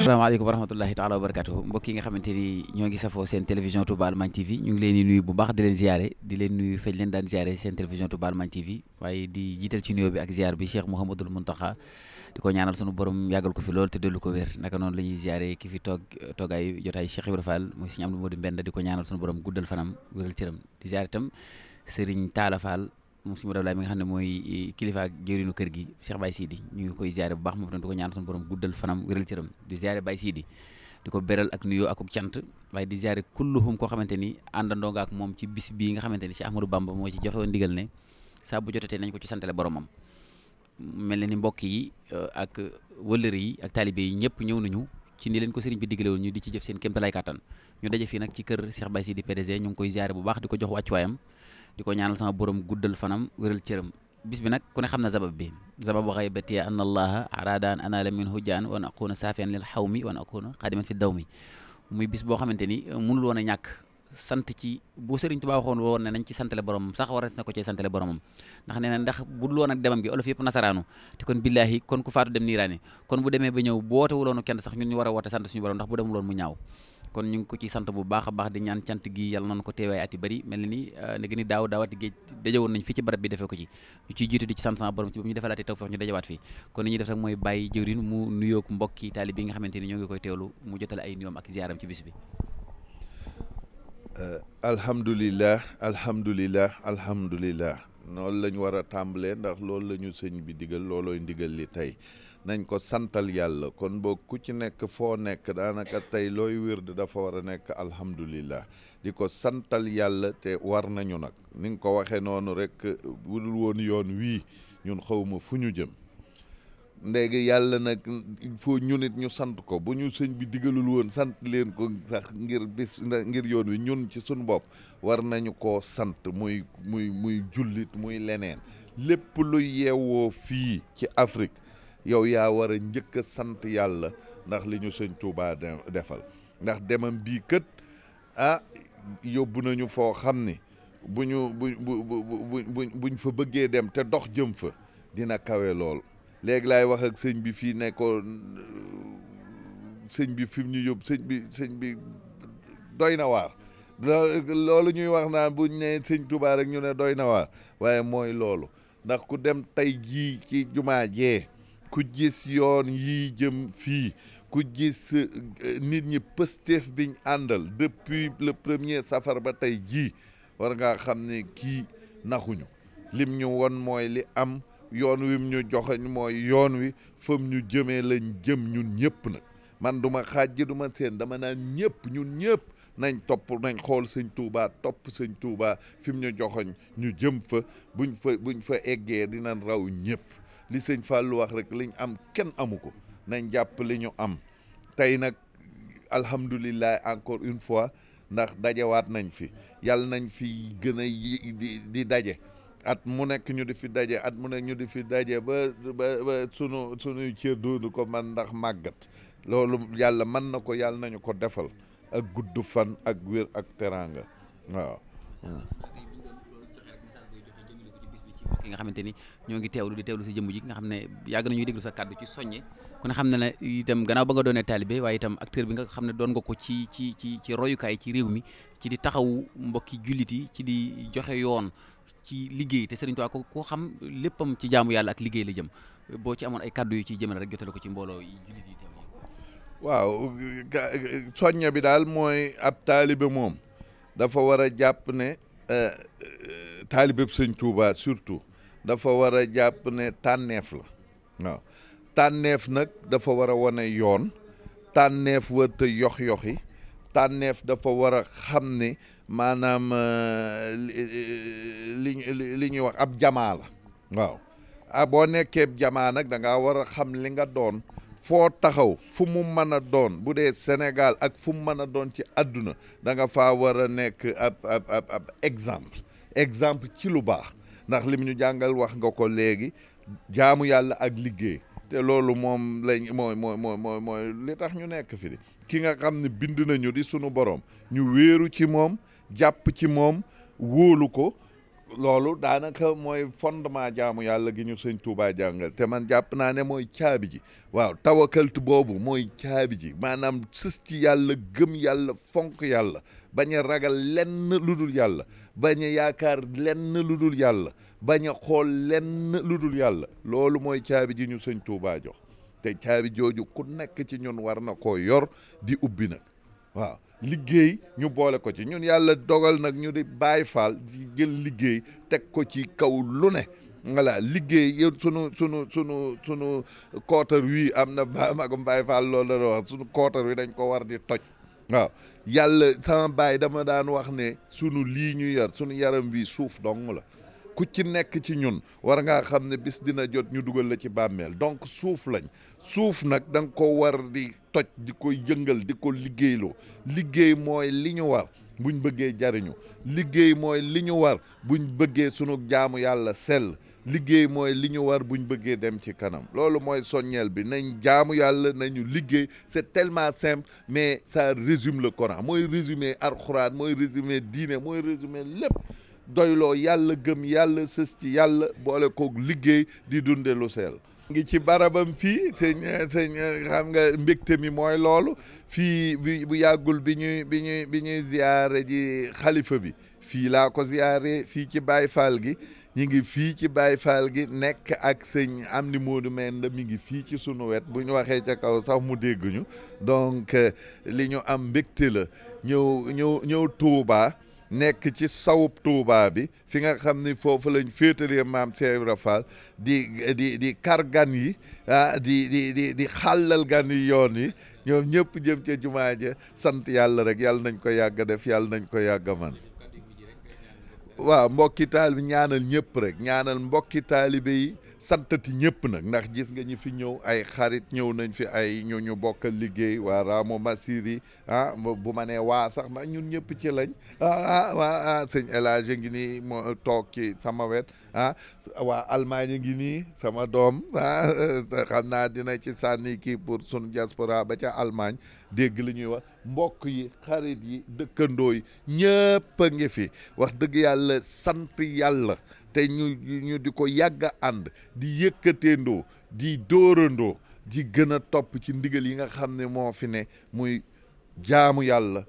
asalaamaaleykum wa rahmatullahi taala wa barakatuhu mbokk yi nga xamante ni ñoo ngi safoo seen télévision Touba Allemagne TV ñu ngi leen di nuyu bu baax di leen ziare di leen nuyu fañ leen daan ziare seen télévision Touba Allemagne TV waaye di jiital ci nuyoo bi ak ziar bi Cheikh Mouhamadul Mountakha di ko ñaanal sunu borom yàggal ko fi lool te dellu ko wér naka noonu la ñuy ziare ki fi toogaay jotaay Cheikh Ibra Fall muy Serigne Amdou Modou Mbenda di ko ñaanal sunu borom guddal fanam wéral cëram di ziare itam Serigne Talla Fall moom si Mourad mi nga xam ne mooy kilifa ak jëriñu kër gi Cheikh Baye Sidiy ñu ngi koy ziare bu baax moom tam di ko ñaan suñu borom guddal fanam wéral cëram di ziare Baye Sidiy di ko beral ak nuyoo ak cant waaye di ziare kulluhum koo xamante ni àndandoo nga ak moom ci bis bii nga xamante ni Cheikh Ahmadou Bamba moo ci joxe woon ndigal ne saa bu jotatee nañ ko ci santale boromam mel na ni mbokk yi ak wëllëre yi ak taalibe yi ñëpp ñëw nañu ci ni leen ko sëriñ bi diggale woon ñu di ci jëf seen kéemtalaay kàttan ñu daje fii nag ci kër Cheikh Baye Sidiy PDG ñu ngi koy ziare bu baax di ko jox wàccuwaayam di ko ñaanal sama borom guddal fanam wéral cëram bis bi nag ku ne xam na sabab bi sababu xaybati an allaha arada an anala min hujjaan wa an aquna saafiyan lil xawmi wa an aquna xadiman fi daw mi muy bis boo xamante ni mënul woon a ñàkk sant ci bu Sëriñ Tuubaa waxoon woon ne nañ ci santale boromam sax war na ko cee santale boromam ndax nee na ndax bu dul woon ak demam gi olof yëpp nasaraanu te kon billaahi kon ku faatu dem niiraani kon bu demee ba ñëw bu woote wuloonu kenn sax ñun ñu war a woote sant suñu borom ndax bu demul woon mu ñaaw kon ñu ngi ko ci sant bu baax a baax di ñaan cant gi yàlla nañu ko teewaay at yu bëri mel ni léegi ni daawati géej dajewoon nañ fii ci barab bi defee ko ci ñu ciy jiitu di ci sant sama borom ci ba ñu defalaatee tawfeex ñu dajawaat fii kon ni ñuy def rek mooy bàyyi jëwrin mu nuyoog mbokki taalib yi nga xamante ni ñoo ngi koy teewlu mu jotale ay nuyoom ak ziaram ci bis bi alhamdulilah noonu la ñu war a tàmbalee ndax loolu la ñu sëñ bi digal loolooy ndigal li tey nañ ko santal yàlla kon boo ku ci nekk foo nekk daanaka tey looy wird dafa war a nekk alhamdulillah di ko santal yàlla te war nañu nag ni nga ko waxee noonu rek budul woon yoon wii ñun xawma fu ñu jëm ndéegi yàlla nag il faut ñu nit ñu sant ko bu ñu sëñ bi digalul woon sant leen ko sax ngir yoon wi ñun ci suñu bopp war nañu koo sant muy jullit muy leneen lépp lu yeewoo fii ci Afrique yow yaa war a njëkk a sant yàlla ndax li ñu sëñ Touba defal ndax demam bii kët yóbbu nañu foo xam ni buñ fa bëggee dem te dox jëm fa dina kawe lool léegi laay wax ak sëñ bi fii ne ko sëñ bi fi mu ñu yóbbu sëñ bi doy na waar loolu ñuy wax naan buñ ne sëñ Touba rek ñu ne doy na waar waaye mooy loolu ndax ku dem tey jii ci jumaa jee ku gis yoon yii jëm fii ku gis nit ñi pësteef biñ àndal depuis le premier safar ba tey jii war ngaa xam ne kii naxuñu lim ñu won mooy li am yoon wi mu ñu joxoñ mooy yoon wi fam ñu jëmee lañ jëm ñun ñëpp nag man duma xaaj duma seen dama naan ñëpp ñun ñëpp nañ xool sëñ Touba topp sëñ Touba fi mu ñu joxoñ ñu jëm fa buñ fa eggee dinañ raw ñëpp li sëñ Fallou wax rek liñ am kenn amu ko nañ jàpp li ñu am tey nag alhamdulilah encore une fois ndax dajewaat nañ fi yàlla nañ fi gën a di daje at mu nekk ñu di fi daje at mu nekk ñu di fi daje ba sunuy cër doonu ko man ndax màggat loolu yàlla mën na ko yàlla nañu ko defal ak gudd fan ak wér ak teraanga waaw ki nga xamante ni ñoo ngi teewlu si jëmm ji nga xam ne yàgg nañuy déglu sa kàddu ci soññe ku ne xam ne ne itam gannaaw ba nga doonee taalibe waaye itam acteur bi nga xam ne doon nga ko ci royukaay ci réew mi ci di taxawu mbokki jullit yi ci di joxe yoon ci liggéey te Sëriñ Tuubaa ko xam léppam ci jaamu yàlla ak liggéey la jëm boo ci amoon ay kàddu yu ciy jëmale rek jotale ko ci mbooloo yi jullit yi teew waaw soñña bi daal mooy ab taalibe moom dafa war a jàpp ne taalibe Sëriñ Tuubaa surtout dafa war a jàpp ne tànneef la waaw tànneef nag dafa war a wane yoon tànneef wërta yox-yoxi tànneef dafa war a xam ne maanaam li ñuy wax ab jamaa la waaw boo nekkee jamaa nag da ngaa war a xam li nga doon foo taxaw fu mu mën a doon bu dee Sénégal ak fu mu mën a doon ci àdduna da nga faa war a nekk ab exemple ci lu baax ndax lim ñu jàngal wax nga ko léegi jaamu yàlla ak liggéey te loolu moom lañ mooy li tax ñu nekk fi di ki nga xam ne bind nañu di sunu borom ñu wéeru ci moom jàpp ci moom wóolu ko loolu daanaka mooy fondement jaamu yàlla gi ñu sëñ Touba jàngal te man jàpp naa ne mooy caabi ji waaw tawakaltu boobu mooy caabi ji maanaam sës ci yàlla gëm yàlla fonk yàlla bañ a ragal lenn lu dul yàlla bañ a yaakaar lenn lu dul yàlla bañ a xool lenn lu dul yàlla loolu mooy caabi ji ñu sëñ Touba jox te caabi jooju ku nekk ci ñun war na koo yor di ubbi nag waaw liggéey ñu boole ko ci ñun yàlla dogal nag ñu di Baay Faal di jël liggéey teg ko ci kaw lu ne voilà liggéey yow sunu kootar wi am na magum Baay Faal loolu la wax sunu kootar wi dañ ko war di toj waaw yàlla sama baay dama daan wax ne sunu lii ñu yor sunu yaram wi suuf dong la ku ci nekk ci ñun war ngaa xam ne bis dina jot ñu dugal la ci bàmmeel donc suuf lañ suuf nag da nga ko war di toj di ko yëngal di ko liggéeyloo liggéey mooy li ñu war buñ bëggee jariñu liggéey mooy li ñu war buñ bëggee sunu jaamu yàlla sell liggéey mooy li ñu war buñ bëggee dem ci kanam loolu mooy soññeel bi nañ jaamu yàlla nañu liggéey c'est tellement simple mais ça résume le Coran mooy résumé alxuraan mooy résumé diine mooy résumé lépp doyloo yàlla gëm yàlla sës ci yàlla boole koog liggéey di dunde lu seel ngi ci barabam fii sëñ xam nga mbégte mi mooy loolu fii bu yàggul bi ñuy ziyaare ji xalifa bi fii laa ko ziyaare fii ci Baay Faal gi ñu ngi fii ci Baay Faal gi nekk ak sëñ Amdi Moodu Menda mi ngi fii ci sunu wet bu ñu waxee ca kaw sax mu dégguñu donc li ñu am mbégte la ñëw Touba nekk ci sawub Touba bi fi nga xam ni foofu lañ féetalee maam Cheikh Ibra Fall di kar gan yi di xàllal gan yi yoon yi ñoom ñëpp jëm ca jumaa ja sant yàlla rek yàlla nañ ko yàgg def yàlla nañ ko yàgg man waaw mbokki taalibe ñaanal ñëpp rek ñaanal mbokki taalibe yi santati ñëpp nag ndax gis nga ñi fi ñëw ay xarit ñëw nañ fi ay ñu bokkal liggéey waa Raamo massirii bu ma nee waa sax nag ñun ñëpp ci lañ sëñ S.Elh ngi nii moo toog ci sama wet waa Allemagne ngi nii sama doom xam naa dina ci sànni kii pour sun diaspora ba ca Allemagne dégg li ñuy wax mbokk yi xarit yi dëkkandoo yi ñëpp a ngi fi wax dëgg yàlla sant yàlla te ñu di ko yàgg a ànd di yëkkateendoo di dóorandoo di gën a topp ci ndigal yi nga xam ne moo fi ne muy jaamu yàlla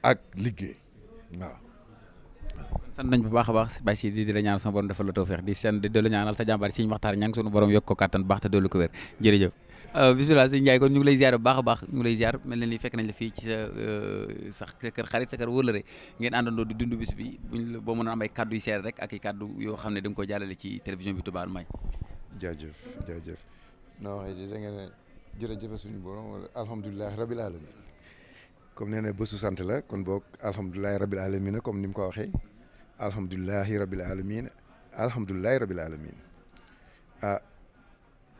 ak liggéey waaw. sant nañ bu baax a baax Baye Sidy di la ñaanal sama borom defal la tawfeex di la ñaanal sa jàmbaar Sëñ Maxtaar ñang sunu borom yokk ko kàttan baax te dolli ko wér jërëjëf. bisimilah sëñ Ndiaye kon ñu ngi lay ziar bu baax a baax ñu ngi lay ziar mel na ni fekk nañ la fii ci sa kër xarit sa kër wóolare ngeen àndandoo di dund bis bi buñ boo mën a am ay kaddu yu seer rek ak ay kaddu yoo xam ne da nga ko jàllale ci télévision bi Touba Allemagne. jaajëf non da ngeen jërëjëf suñu borom wala alhamdulilah rabil alamin comme nee na bésu sant la kon boog alhamdulilahi rabil alamin comme ni mu ko waxee alhamdulilahi rabil alamin alhamdulilahi rabil alamin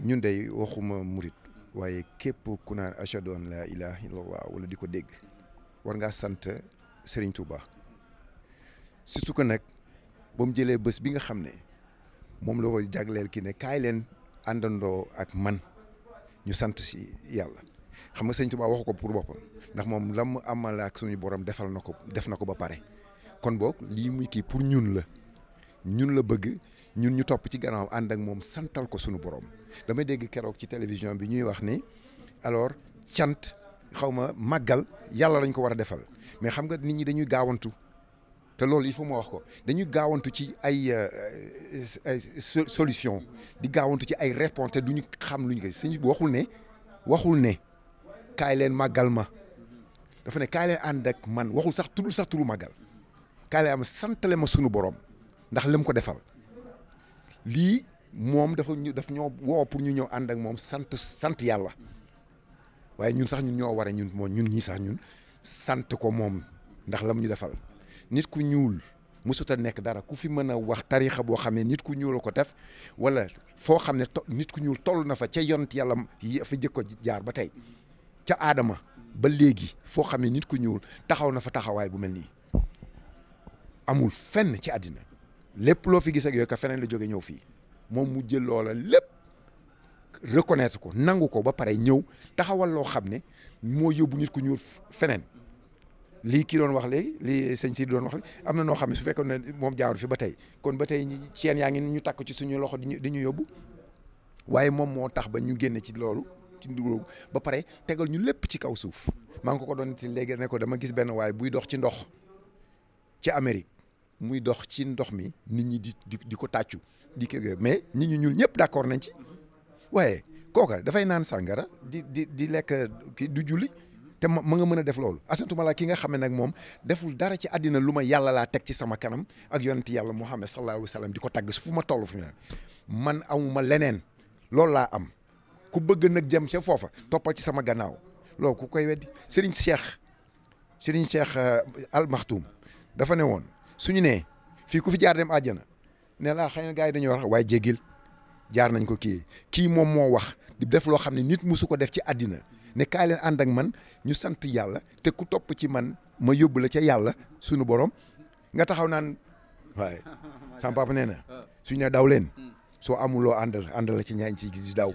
ñun day waxuma murid waaye képp ku naan ashhadu an la ilaha illallah wala di ko dégg war ngaa sant Serigne Touba surtout que nag ba mu jëlee bés bi nga xam ne moom la ko jagleel ki ne kaay leen àndandoo ak man ñu sant si yàlla xam nga Serigne Touba waxu ko pour boppam ndax moom la mu amal ak suñu borom def na ko ba pare kon boog lii muy kii pour ñun la bëgg ñun ñu topp ci gannaaw ànd ak moom santal ko suñu borom damay dégg keroog ci télévision bi ñuy wax ni alors cant xaw ma màggal yàlla lañ ko war a defal mais xam nga nit ñi dañuy gaawantu te loolu il faut ma wax ko dañuy gaawantu ci ay solution di gaawantu ci ay réponse te duñu xam luñ koy sëñ bi waxul ne kaay leen màggal ma dafa ne kaay leen ànd ak man waxul sax tuddul sax turu màggal kaay leen am santale ma sunu borom ndax lim ko defal lii moom daf ñoo woo pour ñu ñëw ànd ak moom sant yàlla waaye ñun sax ñun ñoo war a ñun ñii sax ñun sant ko moom ndax la mu ñu defal nit ku ñuul musut a nekk dara ku fi mën a wax tariixa boo xam ne nit ku ñuul ko def wala foo xam ne nit ku ñuul toll na fa ca yont yàlla fa jëkk ko jaar ba tey ca aadama ba léegi foo xam ne nit ku ñuul taxaw na fa taxawaay bu mel nii amul fenn ci àddina lépp loo fi gis ak yooyu ka feneen la jóge ñëw fii moom mu jël loola lépp reconnaître ko nangu ko ba pare ñëw taxawal loo xam ne moo yóbbu nit ku ñuul feneen lii kii doon wax léegi lii sëñ Sidiy doon wax léegi am na noo xam ne su fekkoon ne moom jaarul fi ba tey kon ba tey ceen yaa ngi ñu takk ci suñu loxo di ñu yóbbu waaye moom moo tax ba ñu génne ci loolu ci nduróogu ba pare tegal ñu lépp ci kaw suuf maa ngi ko doon ci léegi ne ko dama gis benn waaye buy dox ci ndox ci Amérique muy dox ci ndox mi nit ñi di ko tàccu di ko mais nit ñi ñuul ñëpp d'accord nañ ci waaye kooka dafay naan sàngara di lekk kii du julli te ma nga mën a def loolu asantuma la ki nga xam ne nag moom deful dara ci àddina lu ma yàlla laa teg ci sama kanam ak yonent yàlla Muhammad sallallahu alayhi wa sallam di ko tagg fu ma toll fu mu ne man amuma leneen loolu laa am ku bëgg nag jëm ca foofa toppal ci sama gannaaw loolu ku koy weddi Serigne Cheikh Al Maktoum dafa ne woon suñu nee fii ku fi jaar dem àjjana ne laa xëy na gars yi dañuy wax waaye jéggil jaar nañ ko kii moom moo wax di def loo xam ne nit musu ko def ci àddina ne kaay leen ànd ak man ñu sant yàlla te ku topp ci man ma yóbbu la ca yàlla suñu borom nga taxaw naan waaye sama papa nee na suñu ne daw leen soo amuloo àndal la ci ñaañ si di daw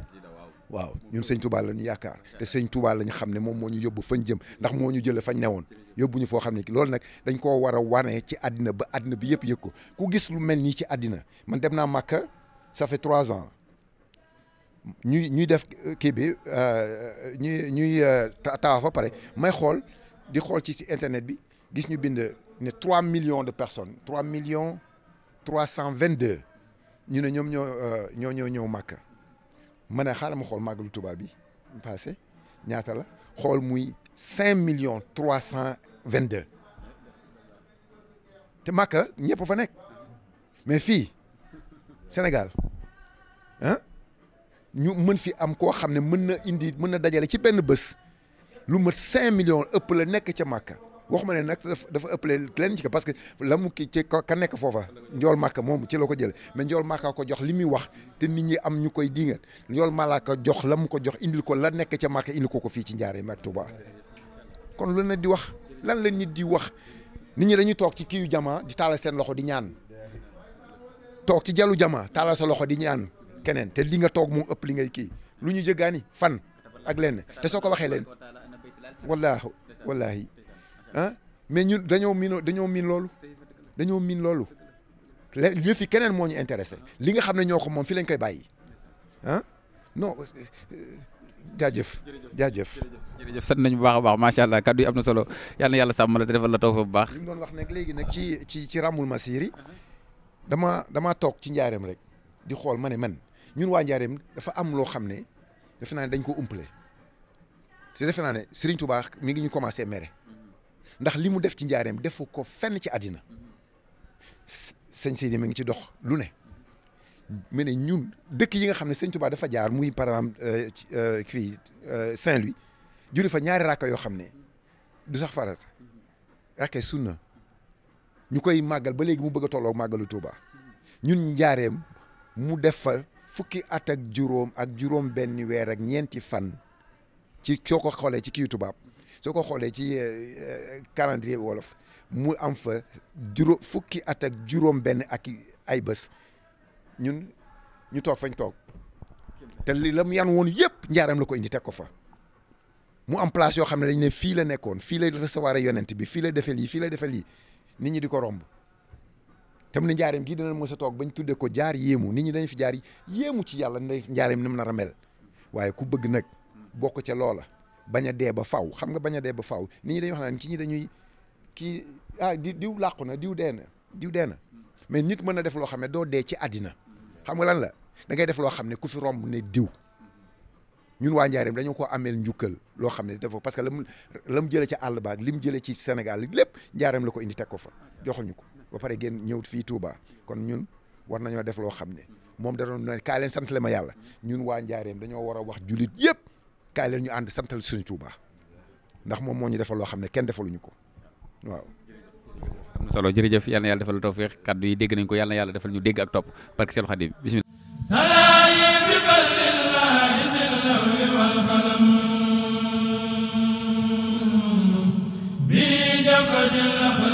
waaw ñun sëñ Touba la ñu yaakaar te sëñ Touba la ñu xam ne moom moo ñu yóbbu fañ jëm ndax moo ñu jëlee fañ newoon yóbbu ñu foo xam ne loolu nag dañ koo war a wane ci àddina ba àddina bi yëpp yëg ko ku gis lu mel nii ci àddina man dem naa Makka ça fait 3 ans ñuy def kii bi ñuy tawaaf ba pare may xool di xool ci internet bi gis ñu bind ne 3 millions de personnes 3 millions 322 ñu ne ñoom ñoo ñëw Makka ma ne xaaral ma xool màggalu Touba bi passé ñaata la xool muy 5 millions 322 te Makka ñëpp fa nekk mais fii Sénégal ah ñu mën fi am koo xam ne mën na dajale ci benn bés lu mat 5 millions ëpp la nekk ca Makka waxuma ne nag dafa ëppale leen ci parce que la mu kii ci ka nekk foofa njool Makka moom ci la ko jële mais njool Makka ko jox li muy wax te nit ñi am ñu koy dingat njool Makka jox la mu ko jox indil ko la nekk ca Makka indil ko fii ci Njaaréem ak Touba kon lu ne di wax lan la nit di wax nit ñi dañuy toog ci kii yu jama di taalal seen loxo di ñaan toog ci jalu jama taalal sa loxo di ñaan keneen te li nga toog moom ëpp li ngay kii lu ñu jëggaani fan ak lenn te soo ko waxee leen wallaahi ah mais ñun dañoo miin loolu yëf yi keneen moo ñu intéressé li nga xam ne ñoo ko moom fii lañ koy bàyyi ah non jaajëf. jërëjëf sant nañu bu baax a baax macha allah kaddu yi am na solo yal na yàlla sàmm la te defal la taw fa bu baax. li mu doon wax nag léegi nag ci Raamul Massirii damaa toog ci Njaaréem rek di xool ma ne man ñun waa Njaaréem dafa am loo xam ne defe naa ne dañ ko umpale te defe naa ne Serigne Touba mi ngi ñu commencé mere. ndax li mu def ci Njaaréem defu ko fenn ci àddina sëñ Sidiy mi ngi ci dox lu ne mais ne ñun dëkk yi nga xam ne sëñ Touba dafa jaar muy par exemple fii Saint-Louis juri fa ñaari rakka yoo xam ne du sax farata rakkay sunna ñu koy màggal ba léegi mu bëgg a tolloo màggalu Touba ñun Njaaréem mu def fa fukki at ak juróom benn weer ak ñeenti fan ci soo ko xoolee ci kii tubaab soo ko xoolee ci calendrier wolof mu am fa fukki at ak juróom benn ak ay bés ñun ñu toog fañ toog te li la mu yan woon yëpp Njaaréem la ko indi teg ko fa mu am place yoo xam ne dañ ne fii la nekkoon fii lay recevoir yonent bi fii lay defee lii fii lay defee lii nit ñi di ko romb tam ne Njaaréem gii dana mës a toog bañ tuddee ko jaar yéemu nit ñi dañ fi jaar yéemu ci yàlla ne Njaaréem ni mu nar a mel waaye ku bëgg nag bokk ca loola bañ a dee ba faw xam nga bañ a dee ba faw nit ñi dañuy wax naan ci ñi dañuy kii diw làqu na diw dee na mais nit mën na def loo xam ne doo dee ci àddina xam nga lan la da ngay def loo xam ne ku fi romb ne diw ñun waa Njaaréem dañoo ko ameel njukkal loo xam ne dafa parce que la mu jëlee ci àll baag li mu jëlee ci Sénégal lépp Njaaréem la ko indi teg ko fa joxal ñu ko ba pare génn ñëw fii Touba kon ñun war nañoo def loo xam ne moom da doon ne kaay leen santale ma yàlla ñun waa Njaaréem dañoo war a wax jullit yëpp kaay leen ñu ànd santal suñu Touba ndax moom moo ñu defal loo xam ne kenn defaluñu ko waaw. am na solo jërëjëf yal na yàlla defal la tawfiq kaddu yi dégg nañ ko yal na yàlla defal ñu dégg ak topp barke Seexul Xadim bismillah. bi